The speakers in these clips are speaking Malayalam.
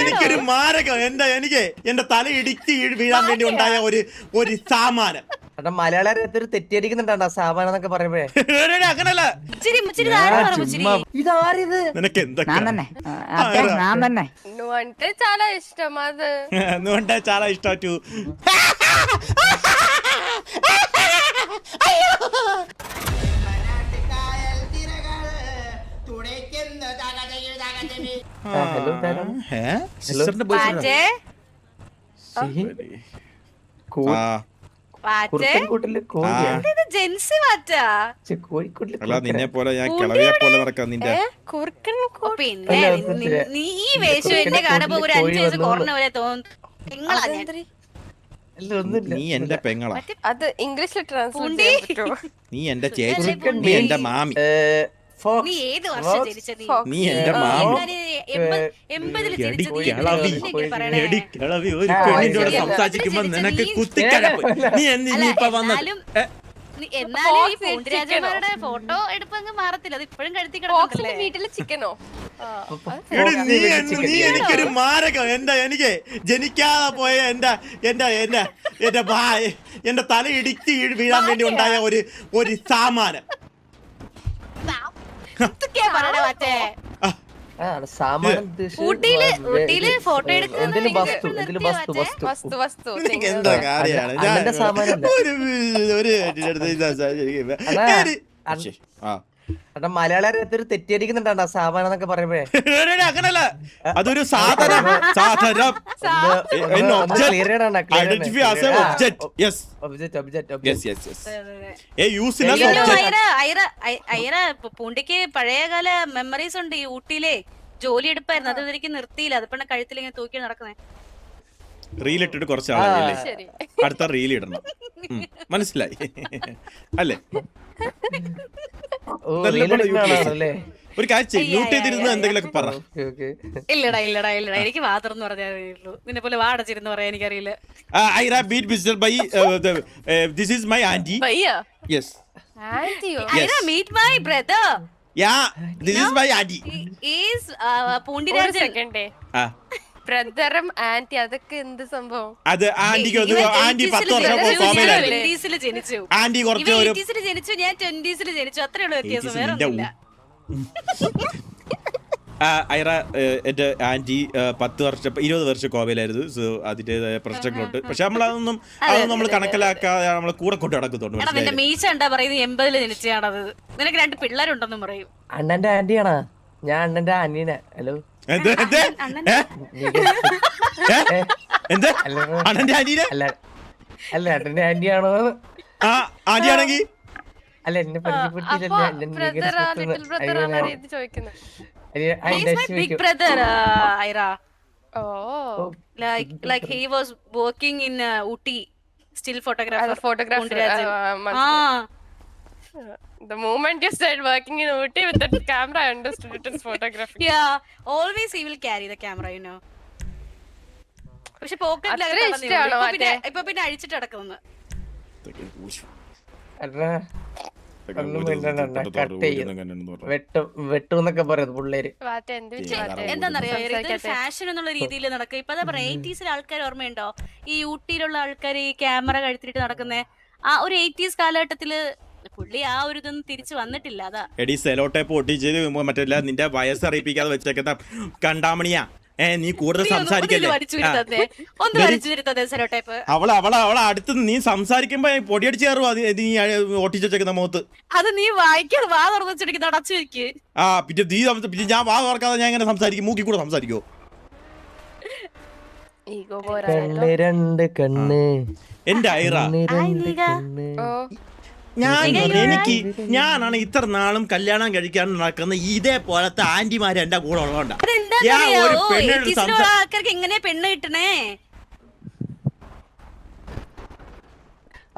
എനിക്കൊരു മാരകം എനിക്ക് എന്റെ തല ഇടിച്ച് വീഴാൻ വേണ്ടി ഉണ്ടായ ഒരു സാമാനം. മലയാളം തെറ്റിയിരിക്കുന്നുണ്ടാ സാമാനം എന്നൊക്കെ പറയുമ്പോഴേ അങ്ങനല്ല. ഇതാരിത് നിനക്ക് എന്തൊക്കെ చాలా ఇష్టం అది నువ్వంటే చాలా ఇష్టం టూ. നിന്നെ പോലെ ഞാൻ കിളവിയെ പോലെ നടക്കാം. നിന്റെ പിന്നെ നീ ഈ വേഷം എന്നെ കാണുമ്പോ ഒരു 5 വയസ്സ് കുറഞ്ഞ പോലെ തോന്നുന്നു. നീ എന്റെ പെങ്ങളാ. അത് ഇംഗ്ലീഷിൽ ട്രാൻസ്ലേറ്റ് ചെയ്യാൻ പറ്റുമോ? നീ എന്റെ ചേച്ചി, നീ എന്റെ മാമി. നീ ഏത് വർഷം ജനിച്ചത്? നീ എന്റെ മാമി. 80-ല് കിളവി ഒരു പെണ്ണിനോട് സംസാരിക്കുമ്പോ നിനക്ക് കുത്തിക്കഴപ്പ്. നീ ഇപ്പൊ വന്നത് എന്നാലും ഈ പൂണ്ടിരാജന്മാരുടെ ഫോട്ടോ എടുപ്പങ്ങ് മാറത്തില്ല. അത് ഇപ്പഴും കഴുത്തി കിടക്കണ്ടല്ലേ? വീട്ടില് ചിക്കനോ? നീ എനിക്കൊരു മാരകം. എനിക്ക് ജനിക്കാതെ പോയ എന്റെ തല ഇടിച്ച് വീഴാൻ വേണ്ടി ഉണ്ടായ ഒരു സാമാനം. ഊട്ടിയില് ഫോട്ടോ എന്താ കാര്യമാണ് മലയാളം തെറ്റിയിരിക്കുന്നുണ്ടാ സാമാനം എന്നൊക്കെ പറയുമ്പോഴേ അങ്ങനല്ല. അതൊരു സാധനം. പൂണ്ടിക്ക് പഴയകാല മെമ്മറീസ് ഉണ്ട്. ഈ ഊട്ടിയിലെ ജോലി എടുപ്പായിരുന്നു. അത് ഇവർക്ക് നിർത്തിയില്ല. അത് പെണ്ണ കഴുത്തിലിങ്ങനെ തൂക്കി നടക്കുന്നേ. റീലിട്ടിട്ട് കുറച്ച് ആളല്ലേ, അടുത്ത റീൽ ഇടണം. മനസ്സിലായി അല്ലേ? ഒരു കാര്യം മ്യൂട്ട് ചെയ്തിരുന്ന എന്തെങ്കിലുമൊക്കെ പറ. ഇല്ലടാ എനിക്ക് മാത്രം എന്ന് പറഞ്ഞാൽ നിന്നെ പോലെ വാടച്ചിരുന്ന് പറയാൻ എനിക്കറിയില്ല. ഐറ ബീറ്റ് മിസ്റ്റർ ബൈ. This is my auntie. Yes Aira meet my brother. Yeah, this is my auntie. Is Pundirajan. ബ്രദറും ആന്റി അതൊക്കെ എന്ത് സംഭവം? അത് ആന്റിക്ക് ആന്റി 10 വർഷം കോമയിലായിരുന്നു. 20s ജനിച്ചു. ആന്റി കുറച്ച് 80s ജനിച്ചു, ഞാൻ 20s ജനിച്ചു. അത്രേ ഉള്ളൂ വ്യത്യാസം, വേറെ ഒന്നുമില്ല. ഐറ എന്റെ ആന്റി 10 വർഷം 20 വർഷം കോമയിലായിരുന്നു. സോ അതിന്റേതായ പ്രശ്നങ്ങളുണ്ട്. പക്ഷെ അതൊന്നും നമ്മൾ കണക്കിലാക്കാതെ നമ്മളെ കൂടെ കൊണ്ട് നടക്കുന്നുണ്ട്. മീശ ഉണ്ടാ പറയുന്നത് 80-ല് ജനിച്ചാണത്. നിനക്ക് 2 പിള്ളേരുണ്ടെന്നും പറയും. അണ്ണന്റെ ആന്റിയാണോ? ഞാൻ അണ്ണന്റെ അനിയനെ. ഹലോ അണ്ണന്റെ ആന്റീനെ അല്ല അണ്ണന്റെ ആന്റിയാണോ? ആന്റിയാണെങ്കിൽ അല്ല എന്നെ പരിചയപ്പെടുത്തിയില്ല. Big brother, Ira. Oh, like he was working in Ooty, still photographer. The moment you said working in Ooty with that camera, I understood it as photography. Yeah, always he will carry the camera, you know. പക്ഷെ പോക്കറ്റിലൊക്കെ ഇപ്പൊ പിന്നെ അഴിച്ചിട്ട് നടക്കുന്നു. വെട്ടൂന്നൊക്കെ പറയുന്നത് പിള്ളേര്. എന്താന്നറിയോ, ഫാഷൻ എന്നുള്ള രീതിയിൽ നടക്കുക. ഇപ്പൊ എന്താ പറയാ, 80s ആൾക്കാർ ഓർമ്മയുണ്ടോ? ഈ ഊട്ടിയിലുള്ള ആൾക്കാർ ഈ ക്യാമറ കഴുത്തിട്ട് നടക്കുന്നേ. ആ ഒരു 80s കാലഘട്ടത്തില് പുള്ളി ആ ഒരു ഇതൊന്നും തിരിച്ചു വന്നിട്ടില്ല. അതാ എടി സെലോടേപ്പ് ഒട്ടിച്ച് മറ്റല്ല നിന്റെ വയസ്സ് അറിയിപ്പിക്കാതെ വെച്ചേക്കുന്ന കണ്ടാമണിയാ. നീ കൂടുതൽ സംസാരിക്കല്ലേ. അവളെ അടുത്ത് നീ സംസാരിക്കുമ്പോ പൊടിയടിച്ച് കയറും. നീ ഒട്ടിച്ചേക്കുന്ന മുഖത്ത് അത് നീ വായിക്കാതെ വാ തുറന്നിട്ട് അടച്ചു വെക്ക്. പിന്നെ ഞാൻ വാ തുറക്കാതെ ഞാൻ എങ്ങനെ സംസാരിക്കും? മൂക്കി കൂടെ സംസാരിക്കോ? രണ്ട് കണ്ണ് എന്റെ ഐറ, ഞാനാണ് ഇത്ര നാളും കല്യാണം കഴിക്കാൻ നടക്കുന്ന ഇതേപോലത്തെ ആന്റിമാര് എന്റെ കൂടെ ഉള്ളതുകൊണ്ടാ. ആൾക്കാർക്ക് എങ്ങനെ പെണ്ണ് കിട്ടണേ?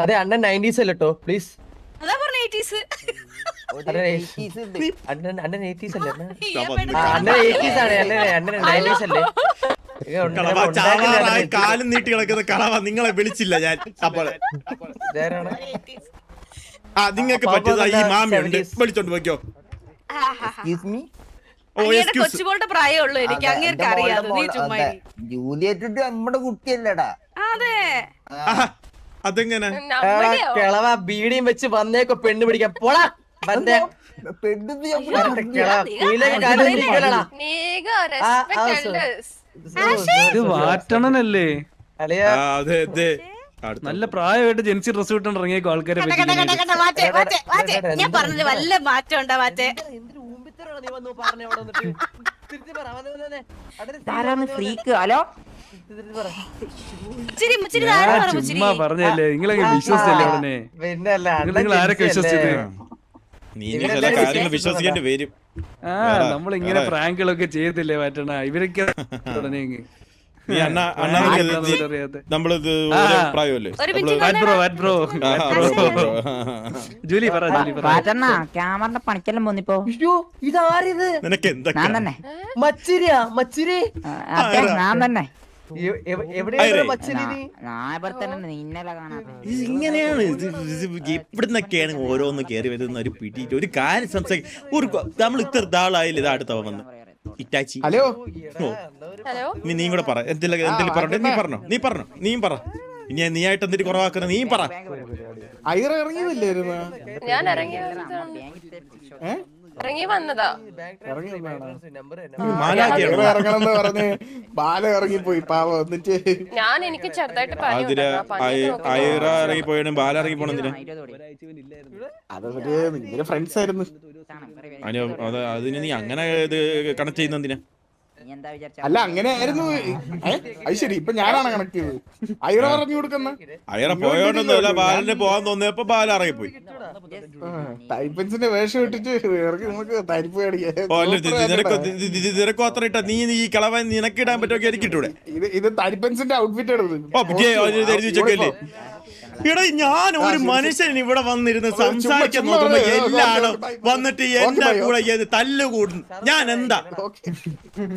അതെ അണ്ണൻ 90s അല്ലോ പ്ലീസ്. അതാ പറഞ്ഞ 80s. അണ്ണൻ 80s അല്ലേ? അണ്ണൻ 80s ആണ്. അണ്ണൻ 90s അല്ലേ? കാലും നീട്ടി കിടക്കുന്ന കളവ നിങ്ങളെ വിളിച്ചില്ല ഞാൻ. അപ്പോൾ ആ നിങ്ങൾക്ക് പറ്റിയതാ ഈ മാമിയുണ്ട് വിളിച്ചോണ്ട് പോയിക്കോ. Excuse me. Oh excuse. കൊച്ചുപോളുടെ പ്രായമുള്ളൂ എനിക്ക് അങ്ങേർക്ക് അറിയാതെ നീ ചുമ്മാ ഇരി. ജൂലിയറ്റ് നമ്മുടെ കുട്ടിയല്ലേടാ. അതെ അതെങ്ങനെ നമ്മുടെയോ? കിളവ ബീഡിയും വെച്ച് വന്നേക്കോ പെണ്ണ് പിടിക്കാൻ പോടാ ബന്റെ പെണ്ണിത് ഞാൻ കിളവ കുയിലേക്ക് കാര്യം പിടിക്കലടാ. നീഗോ respect elders. ഇത് വാറ്റണനല്ലേ? അളിയ ആ, അതെ അതെ അടുത്ത നല്ല പ്രായമായിട്ട് ജെൻസി ഡ്രസ് ഇട്ടോണ്ട് ഇറങ്ങിയേക്കോ ആൾക്കാരെ കണ്ട, പറ്റി കണ്ട, ഇങ്ങനെ. കണ്ട, മാറ്റേ, മാറ്റേ, മാറ്റേ. ഞാൻ പറഞ്ഞില്ല വല്ല മാറ്റം ഉണ്ടാ മാറ്റേ. എന്തൊരു ഊമ്പിത്തരാണ് നീ വന്നു പറഞ്ഞ അവിടെ വന്നിട്ട്. തിരിച്ച് പറ, വന്ന് വന്ന് വന്ന്. അവിടെ ഒരു ആരാണ് ഫ്രീക്ക്? ഹലോ തിരിച്ച് പറ. ഇച്ചിരി ഇച്ചിരി ഞാൻ താഴെ പറ, ഇച്ചിരി. ചുമ്മാ പറഞ്ഞല്ലേ നിങ്ങളെങ്ങനെ വിശ്വസിച്ചല്ലേ ഉടനെ? പിന്നല്ല നിങ്ങൾ ആരൊക്കെ വിശ്വസിച്ചത്? നീ ഇനി ചില കാര്യങ്ങൾ വിശ്വസിക്കേണ്ടി വരും. ആ നമ്മൾ ഇങ്ങനെ പ്രാങ്കുകളൊക്കെ ചെയ്യത്തില്ലേ വാറ്റണ ഇവരൊക്കെ ഉടനെ ഇങ്ങ്. നീ അണ്ണാ അറിയാതെ നമ്മളിത് ആ. ഒരേ പ്രായമല്ലേ ഒരു മിനിറ്റ് വാറ്റ് ബ്രോ ജൂലി പറ ജൂലി പറ. പാറ്റണ്ണ ക്യാമറയുടെ പണിക്കെല്ലാം പോന്നിപ്പോ. അയ്യോ ഇതാരിത്? നിനക്ക് ഞാൻ എന്തൊക്കെ തന്നെ മച്ചിരിയാ മച്ചിരി? അതെ, ഞാൻ തന്നെ എവിടെയാണ് മച്ചിരി നീ? ഞാൻ ഇവിടെ തന്നെ ഇന്നലെ കാണാതെ. ഇങ്ങനെയാണ് ഇത് എവിടുന്നൊക്കെയാണ് ഓരോന്ന് കയറി വരുന്ന ഒരു പിടിയിട്ട് ഒരു കാര്യം സംസാരിക്കും ഒരു നമ്മൾ ഇത്ര ആളായില്ല ഇത് അടുത്തവ വന്ന് ഇറ്റാച്ചി. ഹലോ ഹലോ നീ കൂടെ പറ എന്തെങ്കിലും പറഞ്ഞേ. നീയും പറ ഇനി നീ ആയിട്ട് എന്തിട്ട് കുറവാക്കുന്ന നീയും പറ. ഐറ ഇറങ്ങിയതല്ലായിരുന്നു? ഞാൻ ഇറങ്ങി വന്നതാ. മാലാഖയാണോ? ഐറ ഇറങ്ങണമെന്ന് പറഞ്ഞ് ബാല ഇറങ്ങിപ്പോയി പാവം. എന്നിട്ട് ഞാൻ എനിക്ക് ചെറുതായിട്ട് പനി അതിന് ഐറ ഇറങ്ങി പോയാലും ബാല ഇറങ്ങി പോണെന്തിനാ? അതവര് നിന്റെ ഫ്രണ്ട്സ് ആയിരുന്നു. അതിന് നീ അങ്ങനെ ഇത് കണക്ട് ചെയ്യുന്നതിനാ? നീ എന്താ വിചാരിച്ച? അല്ല അങ്ങനെ ആയിരുന്നു. അത് ശരി, ഇപ്പൊ ഞാനാണ് കണക്ട് ചെയ്തത്. ഐറ പറഞ്ഞു കൊടുക്കുന്ന ഐറ പോയോണ്ടൊന്നുമല്ല, ബാലന് പോകാൻ തോന്നിയപ്പോ ബാല ഇറങ്ങിപ്പോയി. ടൈപ്പൻസിന്റെ വേഷം ഇട്ടിട്ട് ഇറങ്ങി നമുക്ക് തരിപ്പ് നിനക്കും അത്ര ഇട്ട നീ ഈ കളവൻ നിനക്കിടാൻ പറ്റുമോ? എനിക്കിട്ടൂടെ? ഇത് തരിപ്പൻസിന്റെ ഔട്ട്ഫിറ്റ് എഴുതിച്ചല്ലേ? ഇവിടെ ഞാൻ ഒരു മനുഷ്യൻ ഇവിടെ വന്നിരുന്ന് സംസാരിക്കാൻ നോക്കുമ്പോ എല്ലാടും വന്നിട്ട് എന്റെ കൂടെ തല്ലുകൂടുന്നു. ഞാൻ എന്താ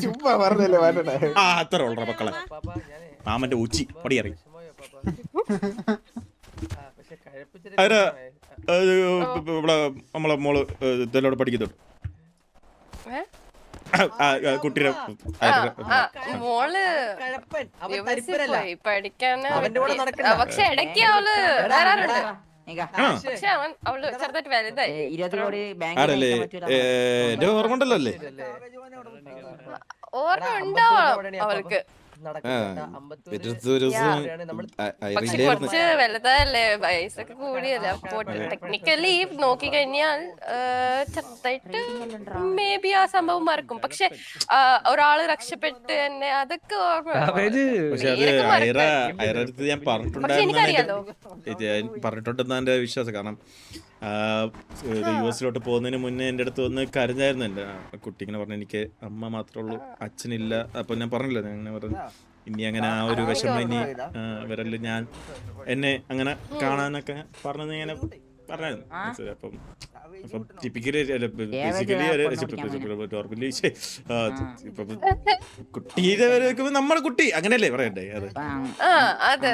ചുമ്മാ പറഞ്ഞല്ലേ മാറ്റട്ടെ. ആ അത്ര ഉള്ള മക്കളെ മാമന്റെ ഉച്ചി പടിയറി. അവര് ഇവിടെ നമ്മളെ മോള് ഇതെല്ലോടെ പഠിക്കുന്നുണ്ട്. കുട്ടിയുടെ മോള് കഴപ്പൻ അവൻ ദിവസം തരിപ്പനല്ല. പോയി പഠിക്കാന് അവന്റെ കൂടെ നടക്കണ്ട. പക്ഷെ ഇടയ്ക്ക് അവള് വരാറുണ്ട്. നീക്കാ. പക്ഷെ അവള് ചെറുതായിട്ട് വലുതായി. 20 കോടി ബാങ്കിൽ ആരല്ലേ എന്റെ ഓർമ്മ ഉണ്ടല്ലോ അല്ലേ? ഓർമ്മ ഉണ്ടാവണം അവൾക്ക്. പക്ഷെ കുറച്ച് വലുതല്ലേ, വയസ്സൊക്കെ കൂടിയല്ലേ. അപ്പൊ ടെക്നിക്കലി നോക്കി കഴിഞ്ഞാൽ ചെറുതായിട്ട് മേ ബി ആ സംഭവം മറക്കും. പക്ഷെ ഒരാള് രക്ഷപ്പെട്ട് തന്നെ അതൊക്കെ ഓർമ്മ പക്ഷെ അത് ഐറ അടുത്ത് ഞാൻ എനിക്കറിയാലോ. പറഞ്ഞിട്ടുണ്ടെന്നാ എന്റെ വിശ്വാസം. കാരണം US പോകുന്നതിന് മുന്നേ എൻ്റെ അടുത്ത് വന്ന് കരഞ്ഞായിരുന്നു. എൻ്റെ കുട്ടി ഇങ്ങനെ പറഞ്ഞു എനിക്ക് അമ്മ മാത്രമേ ഉള്ളൂ, അച്ഛനില്ല. അപ്പൊ ഞാൻ പറഞ്ഞില്ല, ഞാൻ അങ്ങനെ പറഞ്ഞു ഇനി അങ്ങനെ ആ ഒരു വിഷമം ഇനി വരല്ല, ഞാൻ എന്നെ അങ്ങനെ കാണാനൊക്കെ പറഞ്ഞത് ഇങ്ങനെ പറഞ്ഞായിരുന്നു. അപ്പം ടിപ്പിക്കലി നോർമലി കുട്ടീടെ വരെ നമ്മുടെ കുട്ടി അങ്ങനെയല്ലേ പറയണ്ടേ? അത് അതെ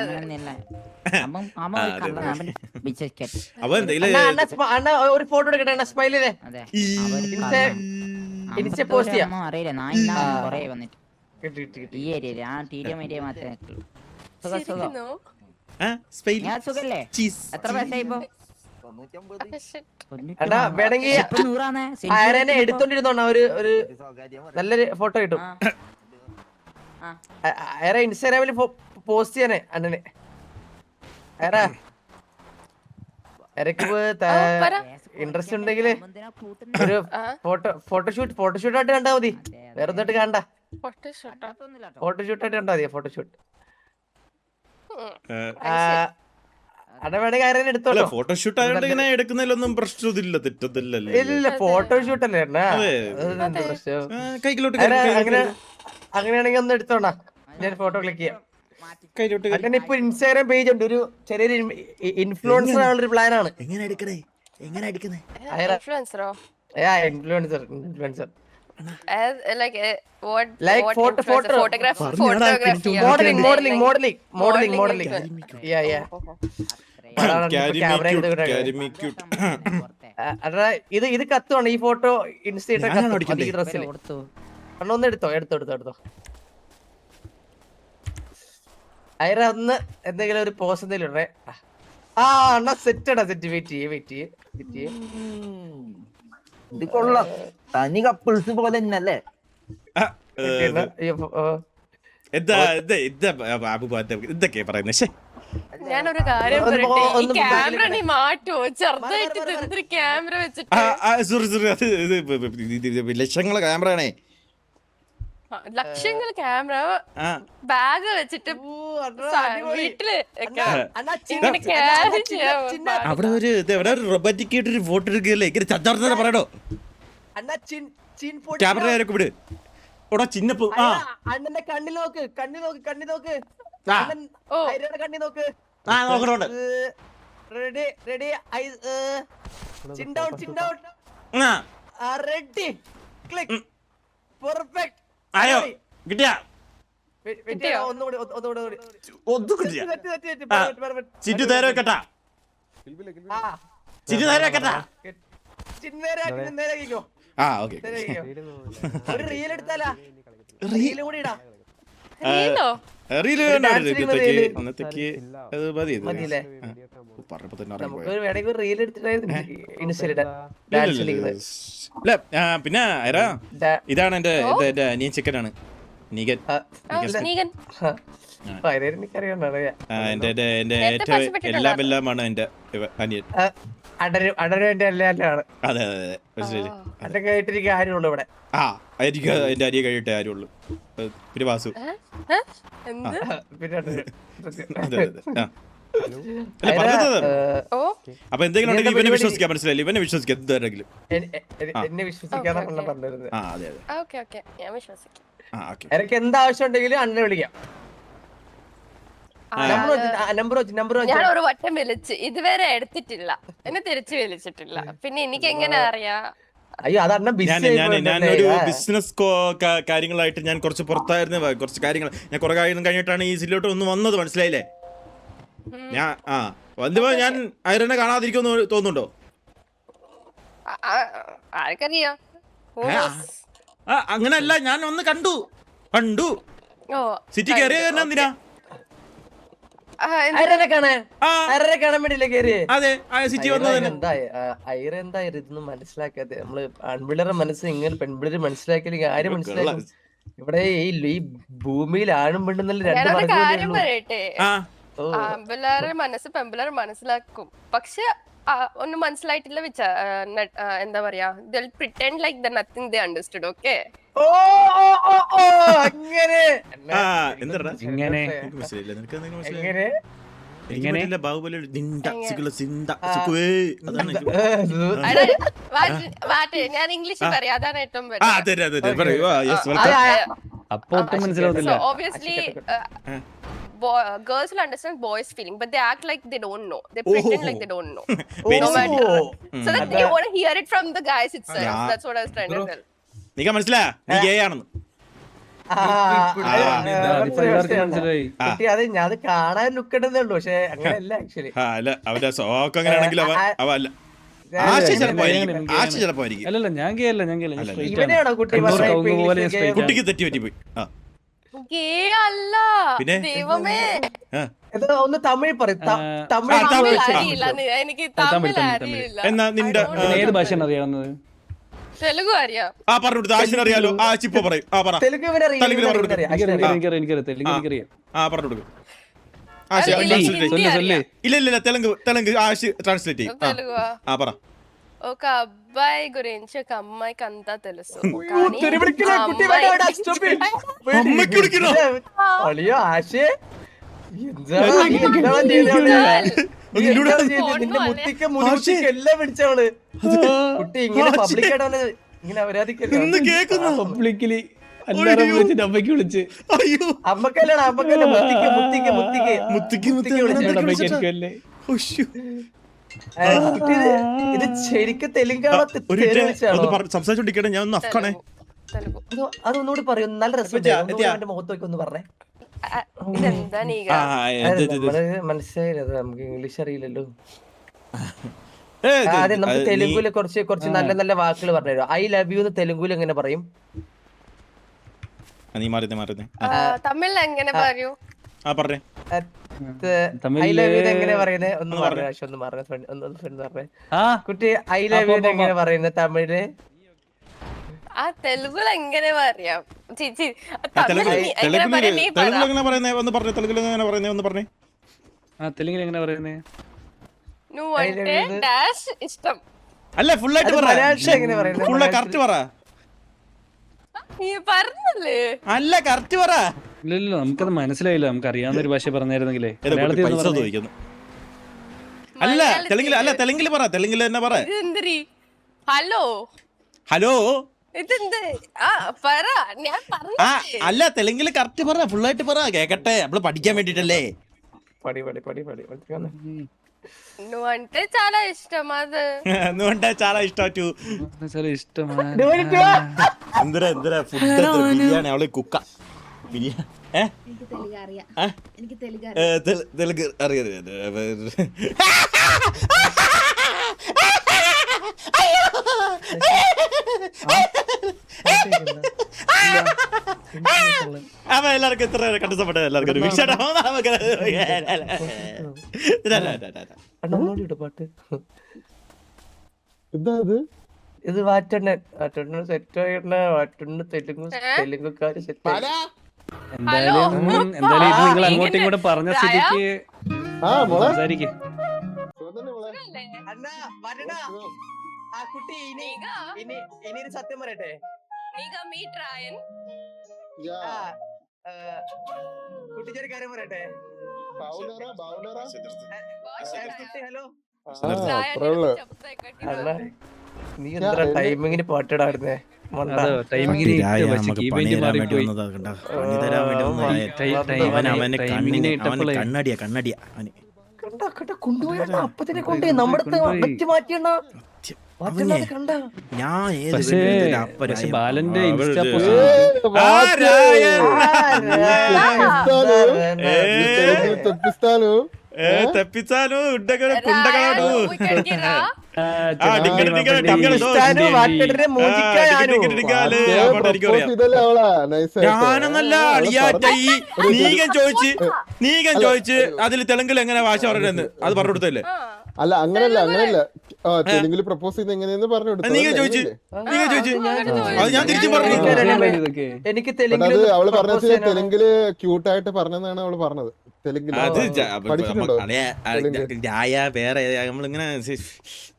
അപ്പൊ എന്തെങ്കിലും ഒരു ഫോട്ടോ എടുക്കട്ടെ സ്മൈലിനെ. ഇൻസ്റ്റ പോസ്റ്റ് ചെയ്യാം. അറിയില്ല, ഞാൻ കൊറേ വന്നിട്ട് ഈ ഏരിയയില് ആ ടീരിയം ഏരിയ മാത്രമേ ഞാൻ സുഖല്ലേ? എത്ര പൈസ ഇപ്പൊ? എടാ വേണമെങ്കിൽ ആരനെ എടുത്തോണ്ടിരുന്നോണ്ടാ ഒരു നല്ലൊരു ഫോട്ടോ കിട്ടും. ആരെ ഇൻസ്റ്റാഗ്രാമിൽ പോസ്റ്റ് ചെയ്യാനേ അണ്ണന്. ആരക്ക് ഇൻട്രസ്റ്റ് ഉണ്ടെങ്കിൽ ഒരു ഫോട്ടോഷൂട്ട് ആയിട്ട് കണ്ടാ മതി. വേറെ ഒന്നിട്ട് കണ്ട ഫോട്ടോഷൂട്ട് ആയിട്ട് കണ്ടാ മതി. ഫോട്ടോഷൂട്ട് അട വേണമെങ്കിൽ ആരെയും എടുത്തോളൂ. ഫോട്ടോഷൂട്ട് ആയതുകൊണ്ട് ഇങ്ങനെ എടുക്കുന്നതിലൊന്നും പ്രശ്നമില്ല, തെറ്റത്തില്ലല്ലേ? ഇല്ല ഫോട്ടോഷൂട്ട് അല്ലേ പ്രശ്നം. അങ്ങനെയാണെങ്കിൽ ഒന്ന് എടുത്തോണ്ടാ, ഞാൻ ഫോട്ടോ ക്ലിക്ക് ചെയ്യാം. അങ്ങനെ ഇപ്പൊ ഇൻസ്റ്റാഗ്രാം പേജ് ഉണ്ട്, ഒരു ചെറിയൊരു ഇൻഫ്ലുവൻസർ ആണുള്ള ഒരു പ്ലാനാണ്. എങ്ങനെ എടുക്കണേ? എങ്ങനെ എടുക്കുന്നേ? ഇൻഫ്ലുവൻസറോ? Influencer like photography, modeling. Yeah. ഇത് കത്തുവാണ് ഈ ഫോട്ടോ ഇൻസ്റ്റ ഞാനാണോ അടിക്കണ്ടേ? ഈ ഡ്രസ്സിൽ ഒന്ന് എടുത്തോ ഐറ ഒന്ന് എന്തെങ്കിലും ഒരു പോസ് എന്തെങ്കിലും ഇടേ. ആ അണ്ണാ സെറ്റടാ സെറ്റ്. വെയിറ്റ് ചെയ്യേ. ഇത് കൊള്ളാം. തനി കപ്പിൾസ് പോലെ തന്നെ അല്ലേ? ഇതൊക്കെ പറയുന്നത്. ഞാനൊരു കാര്യം പറയട്ടെ, ഈ ക്യാമറ നീ മാറ്റുമോ? ചെറുതായിട്ട് എന്തൊരു ക്യാമറ വെച്ചിട്ട് സോറി ലക്ഷങ്ങളെ ക്യാമറ ആണേ. ലക്ഷങ്ങൾ ക്യാമറ ബാഗ് വെച്ചിട്ട് വീട്ടില് അവിടെ ഒരു റൊബാറ്റിക് ആയിട്ട് ഒരു ഫോട്ടോ എടുക്കുകയല്ലേ? ഇങ്ങനെ ചച്ചാർത്ത പറയണോ? ക്യാമറ വിട്. ഓടാ ചിന്നപ്പൂ. അണ്ണന്റെ കണ്ണി നോക്ക്. കണ്ണി നോക്ക്. കണ്ണി നോക്ക്. Ready chin down ready click perfect. ആയോ കിട്ടിയാ? ഒന്നുകൂടി ചിറ്റു നേരെ വെക്കട്ടാ. ചിറ്റു നേരെ വെക്കട്ടാ. ആ ഓക്കെ. ഒരു റീൽ എടുത്താലാ? റീലും കൂടി ഇടാം. റീല് അന്നത്തേക്ക് അത് മതി. മതിയല്ലേ? പറഞ്ഞപ്പോ തന്നെ നമുക്ക് വേണമെങ്കിൽ റീൽ എടുത്തിട്ടായിരുന്നു പിന്നെ ഐറാ, ഇതാണ് എന്റെ അനിയൻ ചിക്കനാണ്. നീഗൻ. എന്റെ ഏറ്റവും എല്ലാമാണ് എന്റെ അനിയൻ. അടരേന്റെ എല്ലാണ്. അതെ അതെ അതെ മനസ്സിലായി. അതൊക്കെ ആയിട്ടിരിക്കും ആരുള്ളൂ ഇവിടെ. ആ എനിക്ക് എന്റെ അനിയെ കഴിയിട്ടേ ആരുള്ളൂ. പിന്നെ വാസു. പിന്നെ അതെ അതെ. അപ്പൊ എന്തെങ്കിലും ഉണ്ടെങ്കിൽ ഇവനെ വിശ്വസിക്കാൻ മനസ്സിലായില്ല. ഇവനെ വിശ്വസിക്കാം എന്താണെങ്കിലും. എന്നെ വിശ്വസിക്കാതെ പറഞ്ഞത്. ആ അതെ അതെ. എനിക്ക് എന്താവശ്യം ഉണ്ടെങ്കിലും അണ്ണനെ വിളിക്കാം. നമ്പർ ഞാൻ ഒരു വട്ടം വിളിച്ച് ഇതുവരെ എടുത്തിട്ടില്ല. എന്നെ തിരിച്ചു വിളിച്ചിട്ടില്ല. പിന്നെ എനിക്ക് എങ്ങനെ അറിയാ? അയ്യോ അതണ്ണ ഞാനൊരു ബിസിനസ് കാര്യങ്ങളായിട്ട് ഞാൻ കുറച്ച് പുറത്തായിരുന്നു. കുറച്ച് കാര്യങ്ങൾ ഞാൻ കുറെ കാര്യം കഴിഞ്ഞിട്ടാണ് ഈ സിലോട്ട് ഒന്ന് വന്നത്. മനസ്സിലായില്ലേ? ഞാൻ ഞാൻ ഐറനെ കാണാതിരിക്കുമെന്ന് തോന്നുന്നുണ്ടോ? ആർക്കറിയാം? അങ്ങനല്ല, ഞാൻ ഒന്ന് കണ്ടു. സിറ്റി കയറിയ എന്തിനാ? കാണാൻ വേണ്ടിയില്ലേ കേറിയേ? അതെ സിറ്റി വന്നത്. ഐറ എന്തായാലും ഇതൊന്നും മനസ്സിലാക്കാതെ നമ്മള് ആൺപിള്ളേരുടെ മനസ്സ് ഇങ്ങനെ പെൺപിള്ളേര് മനസ്സിലാക്കിയില്ലെങ്കിൽ ആരും മനസ്സിലാക്കും. ഇവിടെ ഈ ഭൂമിയിൽ ആണും പെണ്ണുന്നല്ല രണ്ട് കാര്യം പറയട്ടെ. ആൺപിള്ളേരുടെ മനസ്സ് പെൺപിള്ളേർ മനസ്സിലാക്കും. പക്ഷെ ഒന്നും മനസ്സിലായിട്ടില്ല വെച്ച എന്താ പറയാ, pretend like that nothing they understood. Okay? ഞാൻ ഇംഗ്ലീഷിൽ പറയാം, അതാണ് ഏറ്റവും obviously girls will understand boys feeling, but they act like they don't know. They pretend like they don't know. No matter. So that you want to hear it from the guys itself. That's what I was trying to tell. നീക്ക് മനസ്സിലാ നീ ഗേ ആണെന്ന്. അത് ഞാൻ കാണാൻ ലുക്ക് ഇടുന്നേ ഉള്ളൂ. പക്ഷെ അങ്ങനെയല്ല ആക്ച്വലി. അല്ല അവന്റെ സോക്ക് അങ്ങനെയാണെങ്കിൽ അവ അല്ല. ആശ ചിലപ്പോ ആയിരിക്കും. അല്ലല്ല ഞാൻ കേല്ല. ഇവനെയാണോ കുട്ടി കുട്ടിക്ക് തെറ്റി പറ്റിപ്പോയി. പിന്നെ ദൈവമേ, ഒന്ന് തമിഴ് പറയും. എനിക്ക് തമിഴ് അറിയില്ല. എന്നാ നിന്റെ ഏത് ഭാഷയാണ് അറിയാവുന്നത്? തെലുഗു അറിയാം. പറഞ്ഞു ആശിന് അറിയാലോ. ആ ചിപ്പോ പറയും. തെലുങ്ക് ഇല്ല തെലുങ്ക് ആശി ട്രാൻസ്ലേറ്റ് ചെയ്യും. പറ. ఒక అబ్బాయి గురించి ఒక అమ్మాయికి అంతా తెలుసు. എല്ലാം പിടിച്ചവള് കുട്ടി ഇങ്ങനെ പബ്ലിക്കായിട്ട് ഇങ്ങനെ അമ്മക്കല്ലാണ് ഇത് ശരിക്കും തെലുങ്കാണോ? സംസാരിച്ചോണ്ടിരിക്കട്ടെ, ഞാൻ ഒന്ന് അഫ്ഗാണേ. അതൊന്നുകൂടി പറയൂ. നല്ല രസം. മുഖത്ത് നോക്കി ഒന്ന് പറഞ്ഞേ. ഇതെന്താ നീക നമ്മള് മനസ്സിലായില്ല, നമുക്ക് ഇംഗ്ലീഷ് അറിയില്ലല്ലോ. അതെ, നമുക്ക് തെലുങ്കുല് കുറച്ച് നല്ല നല്ല വാക്കുകൾ പറഞ്ഞു. ഐ ലവ് യു എന്ന് തെലുങ്കുല് എങ്ങനെ പറയും? നീ മാറുന്നേ തമിഴിൽ എങ്ങനെ പറയൂ? പറഞ്ഞേ. ഐ ലവ് യു എങ്ങനെ പറയുന്നത്? ഒന്ന് പറഞ്ഞേ കുട്ടി. ഐ ലവ് യു എങ്ങനെ പറയുന്നത് തമിഴില്? ആ തെലുഗുൽ എങ്ങനെ പറയാം? തെലുങ്കിൽ എങ്ങനെ പറയുന്നേ? ഒന്ന് പറഞ്ഞേ. തെലുങ്കിൽ എങ്ങനെ പറയുന്നേ? ഒന്ന് പറഞ്ഞേ. തെലുങ്കിൽ എങ്ങനെ പറയുന്നേ? నువ్వు అంటే డాష్ ఇష్టం. അല്ല, ഫുൾ ആയിട്ട് പറ. എങ്ങനെ പറയുന്നത്? ഫുൾ കറക്റ്റ് പറ. നീ പറഞ്ഞല്ലേ? അല്ല, കറക്റ്റ് പറ. ഇല്ലല്ലോ, നമുക്കത് മനസ്സിലായില്ല. നമുക്ക് അറിയാവുന്ന ഒരു ഭാഷ പറഞ്ഞായിരുന്നെങ്കിലേ. പൈസ ചോദിക്കുന്നു. അല്ല, തെലുങ്കിൽ പറ. തെലുങ്കിൽ തന്നെ പറ. ഇതെന്തരി? Hello hello. ഇതെന്ത്? പറ, ഞാൻ പറഞ്ഞു. അല്ല, തെലുങ്കിൽ കറക്റ്റ് പറ. ഫുൾ ആയിട്ട് പറ, കേക്കട്ടെ. നമ്മള് പഠിക്കാൻ വേണ്ടിട്ടല്ലേ. నువ్వంటే చాలా ఇష్టం. అది నువ్వంటే చాలా ఇష్టం. చాలా ఇష్టమా? എന്തിനാ ഫുഡ് ബിരിയാണി? അവള് കുക്ക ബിരിയാണി. തെലുങ്ക് അറിയാം. അപ്പൊ എല്ലാവർക്കും ഇത്ര കണ്ടിഷ്ടപ്പെട്ട എല്ലാവർക്കും പാട്ട് എന്താ ഇത്? ഇത് വാറ്റണ്ണൻ സെറ്റ് ആയിട്ട വാറ്റണ്ണ തെലുങ്കുകാര് സെറ്റ്. എന്തായാലും ഇത് നിങ്ങൾ അങ്ങോട്ടും ഇങ്ങോട്ടും പറഞ്ഞ സ്ഥിതിക്ക് സംസാരിക്കും. ആ കുട്ടി ഇനി സത്യം പറയട്ടെ. കുട്ടി ചെറിയ കാര്യം പറയട്ടെ. ഹലോ, നീ എന്താ ടൈമിങ്ങിന് പാട്ടിടാറുന്നേ? കണ്ണടിയാ കൊണ്ടുപോയ അപ്പത്തിനെ കൊണ്ടുപോയി നമ്മുടെ മാറ്റിയണ്ണ. ബാലന്റെ ഇൻസ്റ്റാ తెప్పిస్తాను తెప్పించాను. ഞാനൊന്നല്ല അളിയാറ്റായി. നീകൻ ചോദിച്ച് അതിൽ തെലുങ്കിൽ എങ്ങനെ ഭാഷ പറയുന്നത് അത് പറഞ്ഞു കൊടുത്തല്ലേ? അല്ല, അങ്ങനല്ല തെലുങ്കിൽ പ്രപ്പോസ് ചെയ്ത് എങ്ങനെയെന്ന് പറഞ്ഞു കൊടുത്തു. നീ ചോദിച്ചു അത് ഞാൻ തിരിച്ചു പറഞ്ഞു. എനിക്ക് അത് അവള് പറഞ്ഞത് തെലുങ്കില് ക്യൂട്ടായിട്ട് പറഞ്ഞെന്നാണ് അവള് പറഞ്ഞത്. പഠിച്ചിട്ടുണ്ടോ? വേറെ നമ്മളിങ്ങനെ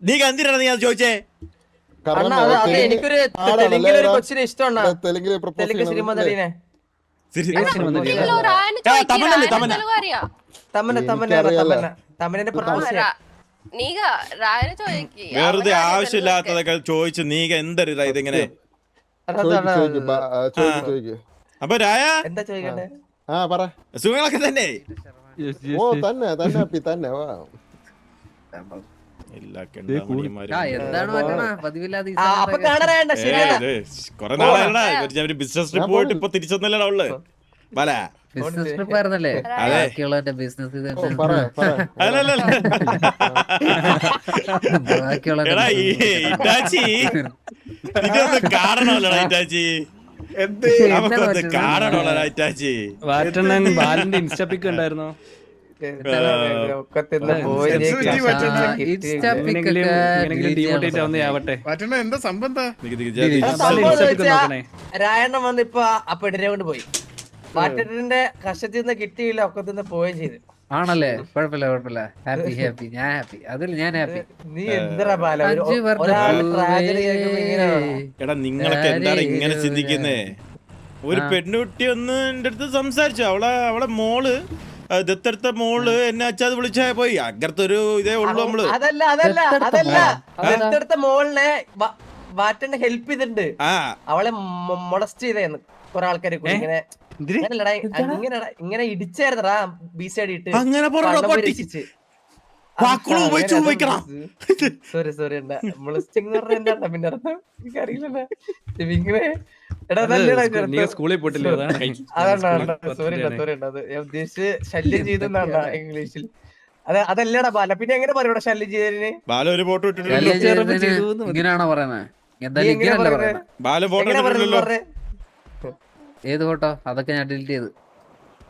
നീ എന്തിനാണ് നീ അത് ചോദിച്ചേ? എനിക്കൊരു തെലുങ്കിലൊരു കൊച്ചിനെ ഇഷ്ടമാണ്. തെലുങ്കില് തെലുങ്ക് സിനിമ നടീനെ തമിഴിനെ വെറുതെ ആവശ്യമില്ലാത്തതൊക്കെ ചോദിച്ചു. നീ എന്തൊരു ഇതിങ്ങനെ. അപ്പൊ രായ എന്താ ചോദിക്കണ്ടേ? സുഖങ്ങളൊക്കെ തന്നെ? ഓ തന്നെ വാ. കൊറേ നാളായടാ ബിസിനസ് ട്രിപ്പ് പോയിട്ട് ഇപ്പൊ തിരിച്ചൊന്നല്ലടാ ഉള്ളു. പല എടാ ഇറ്റാച്ചി ഇതൊന്ന് കാണണമല്ലടാ ഇറ്റാച്ചി. നമുക്കൊന്ന് കാണണമല്ലടാ ഇറ്റാച്ചി. വാറ്റണ്ണൻ ബാലന്റെ ഇൻസ്റ്റാ പിക്ക് ഉണ്ടായിരുന്നോ? ഡിമോട്ടേറ്റ് ആവുന്നേ ആവട്ടെ. എന്താ സംബന്ധ രായണ്ണൻ വന്ന് ഇപ്പൊ ആ പെണ്ണിനെ കൊണ്ട് പോയി. വാറ്റന്റെ കഷ്ടത്തിൽ നിന്ന് കിട്ടിയില്ല, ഒക്കത്തിന്ന് പോവുകയും ചെയ്ത്. ആണല്ലേ? കുഴപ്പമില്ല. ഹാപ്പി. ഞാൻ ഹാപ്പി. അതിൽ ഞാൻ ഹാപ്പി. നീ എന്താ ബാല എടാ നിങ്ങളൊക്കെ എന്താണ് ഇങ്ങനെ ചിന്തിക്കുന്നേ? ഒരു പെണ്ണുകുട്ടി ഒന്ന് എന്റെ അടുത്ത് സംസാരിച്ചു. അവളെ മോള് ദത്തെടുത്ത മോള് എന്നെ അച്ഛത് വിളിച്ചാ പോയി. അങ്ങനത്തൊരു ഇതേ ഉള്ളു നമ്മള്. അതല്ല ദത്തെടുത്ത മോളിനെ വാറ്റന്റെ ഹെൽപ്പ് ചെയ്തിട്ടുണ്ട്. അവളെ മൊളസ്റ്റ് ചെയ്തേന്ന് കുറെ ആൾക്കാരെ കൂടി ഇങ്ങനെ ഇടിച്ചായിരുന്നടാ ബി സൈഡ് ഇട്ട്. സോറി മൊളസ്റ്റിംഗ് എന്ന് പറഞ്ഞ എന്താ പിന്നെ അർത്ഥം എനിക്കറിയില്ലല്ലേ. ഇങ്ങനെ എടാ അതല്ലടാ നീ സ്കൂളിൽ പോയിട്ടില്ലേ അതാണ് അതാണ് സോറി അത് ഞാൻ ഉദ്ദേശിച്ച് ശല്യം ചെയ്തെന്നാണ് ഇംഗ്ലീഷിൽ. അതല്ലടാ ബാല, പിന്നെ എങ്ങനെ പറയൂടാ ശല്യം ചെയ്തതിന്? ബാല ഒരു ഫോട്ടോ ഇട്ടിട്ടുണ്ടല്ലോ. ഇങ്ങനെയാണോ പറയുന്നത്? എന്തായാലും ഇങ്ങനെയല്ല പറയുന്നത്. ബാല ഫോട്ടോ ഇട്ടിട്ടുണ്ടല്ലോ. ഏത് ഫോട്ടോ? അതൊക്കെ ഞാൻ ഡിലീറ്റ് ചെയ്ത്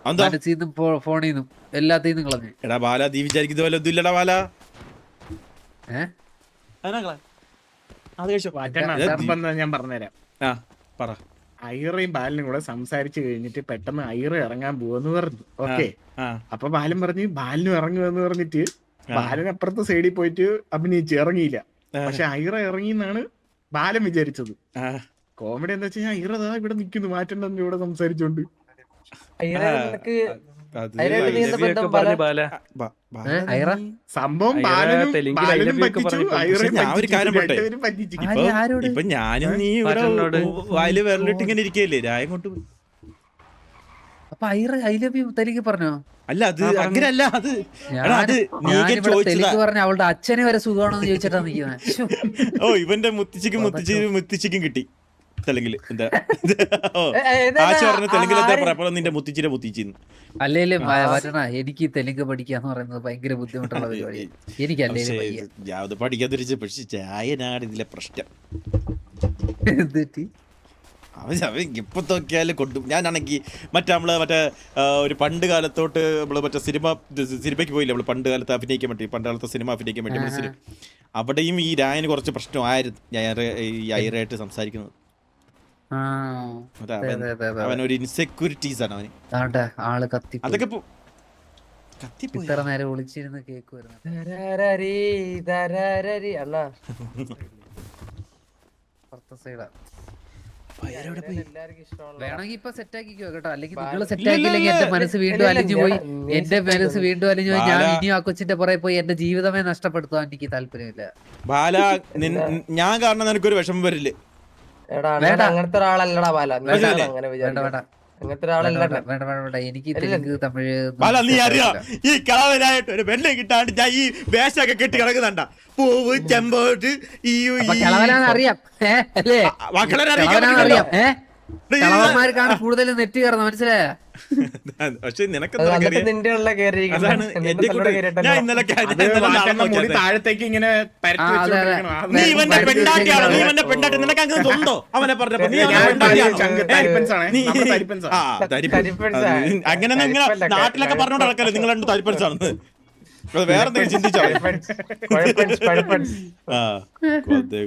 എന്താ മനസ്സിന്നും ഫോണിൽ നിന്നും എല്ലാത്തിന്നും കളഞ്ഞു. എടാ ബാല, നീ വിചാരിക്കുന്ന പോലെ ഒന്നും ഇല്ലടാ ബാല. ഞാൻ പറഞ്ഞുതരാം. ആ പറ. ഐറയും ബാലിനും കൂടെ സംസാരിച്ചു കഴിഞ്ഞിട്ട് പെട്ടെന്ന് ഐറ ഇറങ്ങാൻ പോവെന്ന് പറഞ്ഞു. ഓക്കെ, അപ്പൊ ബാലൻ പറഞ്ഞു ബാലിനും ഇറങ്ങുമെന്ന് പറഞ്ഞിട്ട് ബാലൻ അപ്പുറത്തെ സൈഡിൽ പോയിട്ട് അഭിനയിച്ചു, ഇറങ്ങിയില്ല. പക്ഷെ ഐറ ഇറങ്ങിന്നാണ് ബാലൻ വിചാരിച്ചത്. കോമഡി എന്താ വെച്ചാൽ ഐറ ഇവിടെ നിക്കുന്നു, മാറ്റണ്ടെന്ന് ഇവിടെ സംസാരിച്ചോണ്ട്. സംഭവം ഞാൻ ഒരു കാര്യം പറട്ടെ, ഇപ്പൊ ഞാനും നീ ഇവിടെ വായില് വിരലിട്ട് ഇങ്ങനെ ഇരിക്കല്ലേ, രായം കൊണ്ട് പോയി. അപ്പൊ ഐ ലവ് യു തെലുങ്ക് പറഞ്ഞോ? അല്ല അത് അങ്ങനല്ല, അത് തെലുങ്ക് പറഞ്ഞ അവളുടെ അച്ഛനെ വരെ സുഖമാണെന്ന് ചോദിച്ചിട്ടാ നിൽക്കുന്നത്. ഓ ഇവന്റെ മുത്തിച്ചിക്കും കിട്ടി തെലുങ്കില്. എന്താ ആശ പറഞ്ഞ തെലുങ്കിൽ എന്താ പറയാ, നിന്റെ മുത്തിച്ചിന്റെ മുത്തിച്ചിന്ന്. അല്ലേലും പറ്റണ എനിക്ക് തെലുങ്ക് പഠിക്കാന്ന് പറയുന്നത് ഭയങ്കര ബുദ്ധിമുട്ടുള്ള പരിപാടി. എനിക്ക് ഞാൻ പഠിക്കാതിരിച്ചു, പക്ഷെ ചായനാണ് ഇതിലെ പ്രശ്നം. അവൻ ഇപ്പൊ നോക്കിയാലും കൊണ്ടും. ഞാനാണെങ്കിൽ മറ്റേ ഒരു പണ്ട് കാലത്തോട്ട് നമ്മള് മറ്റേ സിനിമയ്ക്ക് പോയില്ല, നമ്മള് പണ്ട് കാലത്ത് അഭിനയിക്കാൻ വേണ്ടി, പണ്ട് കാലത്തെ സിനിമ അഭിനയിക്കാൻ വേണ്ടി അവിടെയും ഈ രായന് കുറച്ച് പ്രശ്നമായിരുന്നു ഈ ഐറയായിട്ട് സംസാരിക്കുന്നത്. അവനൊരു ഇൻസെക്യൂരിറ്റീസ് ആണ് അവന്. ആള് കത്തി അതൊക്കെ ഇത്ര നേരം ഒളിച്ചിരുന്ന് കേക്കുവായിരുന്നു. വേണമെങ്കിൽ ഇപ്പൊ സെറ്റ് ആക്കിക്കോ കേട്ടോ, അല്ലെങ്കിൽ നിങ്ങൾ സെറ്റ് ആക്കിയില്ലെങ്കിൽ എന്റെ മനസ്സ് വീണ്ടും അലിഞ്ഞു പോയി. ഞാൻ ഇനിയും ആ കൊച്ചിന്റെ പുറകെ പോയി എന്റെ ജീവിതമേ നഷ്ടപ്പെടുത്താൻ എനിക്ക് താല്പര്യമില്ല. ബാല, ഞാൻ കാരണം നിനക്കൊരു വിഷമം വരില്ലേ? അങ്ങനത്തെ ഒരാളല്ലടാ ബാല, അങ്ങനത്തെ ഒരാളല്ല. എനിക്ക് തെലുങ്ക് തമിഴ് നീ അറിയാം, ഈ കളവനായിട്ട് ഒരു പെണ്ണെ കിട്ടാണ്ട് ഞാൻ ഈ വേഷമൊക്കെ കെട്ടി കിടക്കുന്നുണ്ട. പൂവ് ചെമ്പോട്ട് ഈ അറിയാം അല്ലേ? കളവന്മാർക്കാണ് കൂടുതൽ നെറ്റ് കയറുന്നത്, മനസ്സിലായ? പക്ഷെ നിനക്ക് താഴത്തേക്ക് ഇങ്ങനെ അങ്ങനെ നാട്ടിലൊക്കെ പറഞ്ഞോണ്ട് നടക്കല്ലേ നിങ്ങൾ രണ്ടും തരിപ്പൻസാണെന്ന്. വേറെ എന്തെങ്കിലും ചിന്തിച്ചോ?